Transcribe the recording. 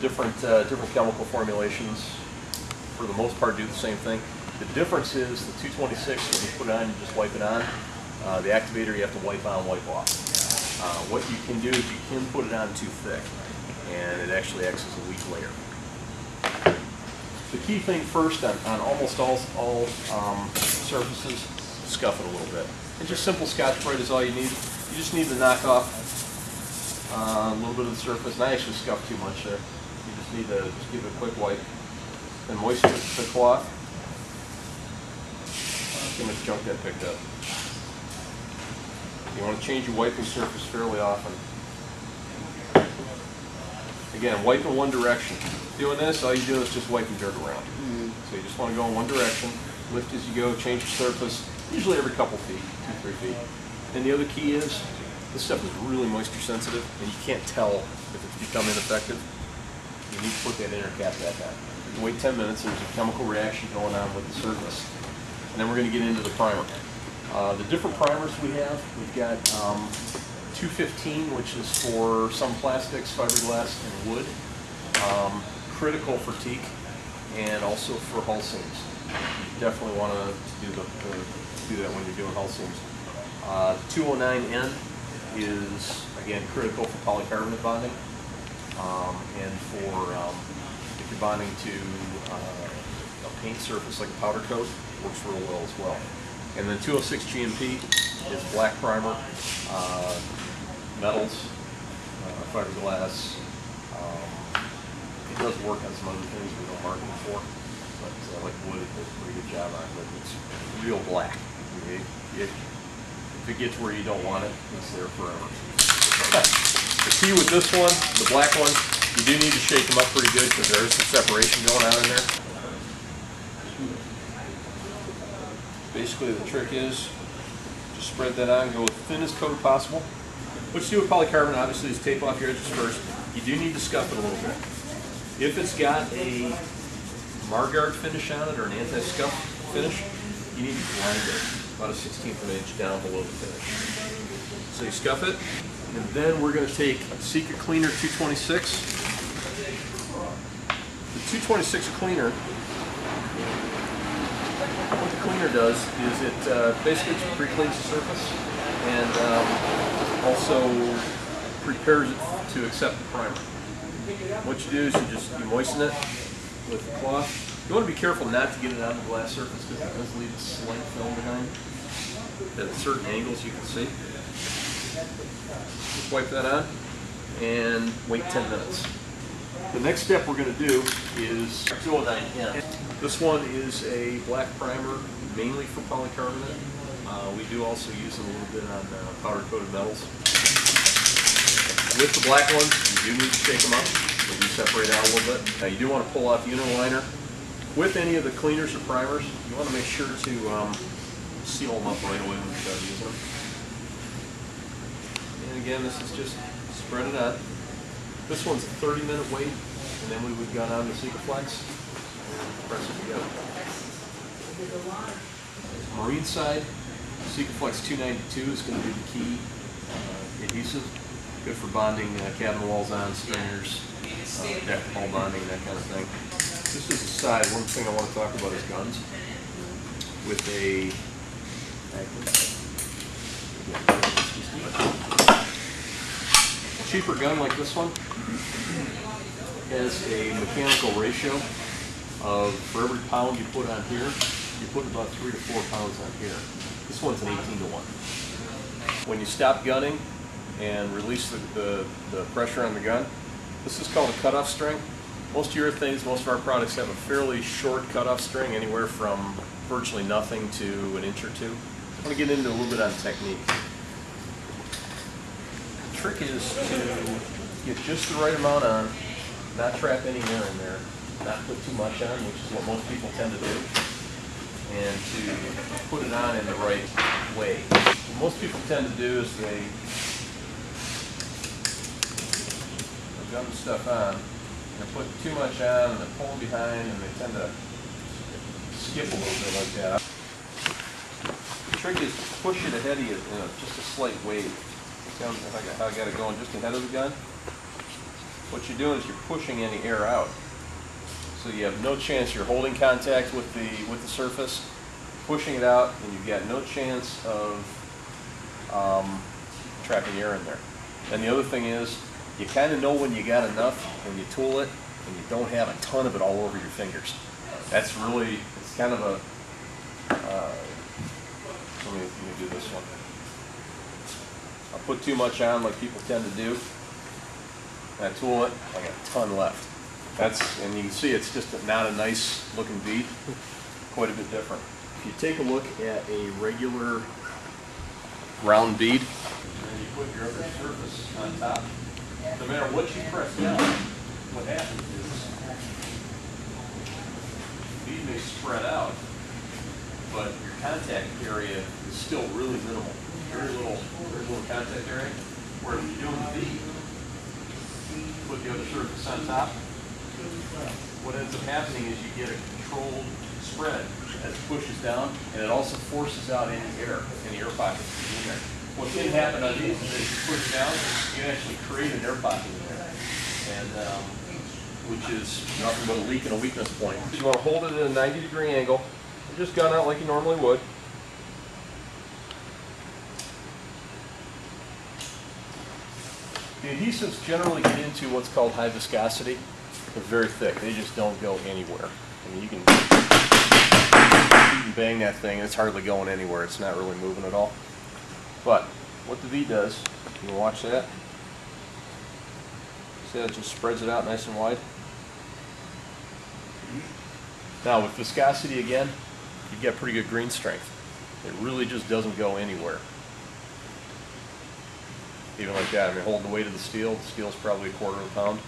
different chemical formulations, for the most part, do the same thing. The difference is the 226, when you put it on, you just wipe it on. The activator, you have to wipe on, wipe off. What you can do is you can put it on too thick, and it actually acts as a weak layer. The key thing first on almost all surfaces, scuff it a little bit. And just simple Scotch-Brite is all you need. You just need to knock off a little bit of the surface. And I actually scuffed too much there. You just need to just give it a quick wipe. Then moisten the cloth. Too much junk that picked up. You want to change your wiping surface fairly often. Again, wipe in one direction. Doing this, all you do is just wiping dirt around. So you just want to go in one direction, lift as you go, change your surface, usually every couple feet, 2-3 feet. And the other key is, this stuff is really moisture sensitive, and you can't tell if it's become ineffective. You need to put that inner cap back on. You wait 10 minutes, there's a chemical reaction going on with the surface. And then we're going to get into the primer. The different primers we have, we've got 215, which is for some plastics, fiberglass, and wood. Critical for teak, and also for hull seams. You definitely want to do that when you're doing hull seams. 209N is, again, critical for polycarbonate bonding, and for if you're bonding to a paint surface like a powder coat, works real well as well. And then 206 GMP is black primer, metals, fiberglass. It does work on some other things we don't market it for, but like wood, it does a pretty good job on it. But it's real black. If it gets where you don't want it, it's there forever. The key with this one, the black one, you do need to shake them up pretty good because there is some separation going on in there. Basically, the trick is just spread that on, go with the thinnest coat possible. What you do with polycarbonate, obviously, is tape off your edges first. You do need to scuff it a little bit. If it's got a Margard finish on it or an anti-scuff finish, you need to grind it about a 1/16 of an inch down below the finish. So you scuff it, and then we're going to take Sika Cleaner 226. The 226 cleaner, what the cleaner does is it basically pre-cleans the surface and also prepares it to accept the primer. What you do is you moisten it with the cloth. You want to be careful not to get it on the glass surface because it does leave a slight film behind at certain angles you can see. Just wipe that on and wait 10 minutes. The next step we're going to do is 209N. This one is a black primer mainly for polycarbonate. We do also use it a little bit on powder coated metals. With the black ones, you do need to shake them up. They do separate out a little bit. Now you do want to pull off the inner liner. With any of the cleaners or primers, you want to make sure to seal them up right away when you start using them. And again, this is just spread it out. This one's a 30-minute wait, and then we would go on to Sikaflex and press it together. Marine side, Sikaflex 292 is going to be the key adhesive. Good for bonding cabin walls on, stringers, deck wall bonding, that kind of thing. Just as a side, one thing I want to talk about is guns. With a cheaper gun like this one has a mechanical ratio of, for every pound you put on here, you put about 3 to 4 pounds on here. This one's an 18-to-1. When you stop gunning and release the pressure on the gun, this is called a cutoff string. Most urethanes, most of our products have a fairly short cutoff string, anywhere from virtually nothing to an inch or two. I want to get into a little bit on technique. The trick is to get just the right amount on, not trap any air in there, not put too much on, which is what most people tend to do, and to put it on in the right way. What most people tend to do is they gun the stuff on, and they're putting too much on, and they're pulling behind, and they tend to skip a little bit like that. The trick is to push it ahead of you in just a slight wave. See how I got it going just ahead of the gun? what you're doing is you're pushing any air out. So you have no chance, you're holding contact with the surface, pushing it out, and you've got no chance of trapping air in there. And the other thing is, you kind of know when you got enough when you tool it, and you don't have a ton of it all over your fingers. That's really, it's kind of a, let me do this one. I'll put too much on like people tend to do. And I tool it, I got a ton left. And you can see it's just not a nice looking bead, quite a bit different. If you take a look at a regular round bead, and you put your other surface on top, no matter what you press down, what happens is the bead may spread out, but your contact area is still really minimal. Very little contact area. Where if you're doing the bead, put the other surface on top, what ends up happening is you get a controlled spread as it pushes down, and it also forces out any air pockets in there. What can happen on these is as you push down, you actually create an air pocket in there, and which is nothing but a leak and a weakness point. You want to hold it at a 90-degree angle, and just gun out like you normally would. The adhesives generally get into what's called high viscosity. They're very thick. They just don't go anywhere. I mean, you can bang that thing, it's hardly going anywhere. It's not really moving at all. But what the V does, you can watch that. See how it just spreads it out nice and wide? Now with viscosity again, you get pretty good green strength. It really just doesn't go anywhere. Even like that, I mean, hold the weight of the steel's probably a quarter of a pound.